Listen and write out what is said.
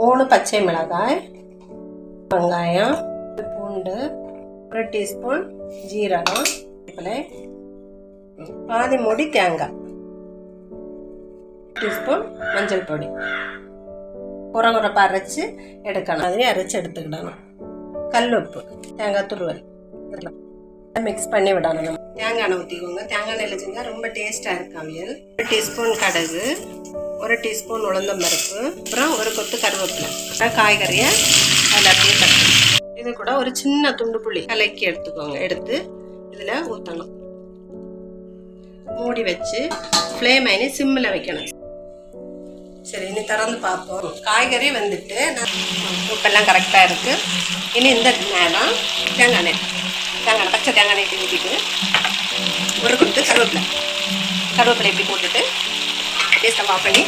3 பச்சை மிளகாய், வெங்காயம், பூண்டு, 1 டீஸ்பூன் ஜீரகம், பாதி மூடி தேங்காய், 1 டீஸ்பூன் மஞ்சள் பொடி. குறகுறப்பா அரைச்சி எடுக்கணும். மாதிரி அரைச்சி எடுத்துக்கிடணும். கல் உப்பு, தேங்காய் துருவல் மிக்ஸ் பண்ணி விடணும். நம்ம தேங்காய் எண்ணெய் ஊற்றிக்கோங்க. தேங்காய் எண்ணெயில் செஞ்சால் ரொம்ப டேஸ்ட்டாக இருக்கும் அவியல். 1 டீஸ்பூன் கடுகு, 1 டீஸ்பூன் உளுந்தம்பருப்பு, அப்புறம் 1 கொத்து கருவேப்பிலை. காய்கறியை அதில் அப்படியே தட்டணும். இது கூட ஒரு சின்ன துண்டு புளி கலக்கி எடுத்துக்கோங்க. எடுத்து இதில் ஊற்றணும். மூடி வச்சு ஃப்ளேம் ஆகி சிம்மில் வைக்கணும். சரி, இனி திறந்து பார்ப்போம். காய்கறி வந்துட்டு உப்பெல்லாம் கரெக்டாக இருக்குது. இனி இந்த நேரம் தேங்காய் எண்ணெய் பச்சை தேங்காய் எண்ணெய் ஊற்றிட்டு 1 கொத்து கருவேப்பிலை இப்படி போட்டுட்டு அப்படியே ஸ்டவ் ஆஃப் பண்ணி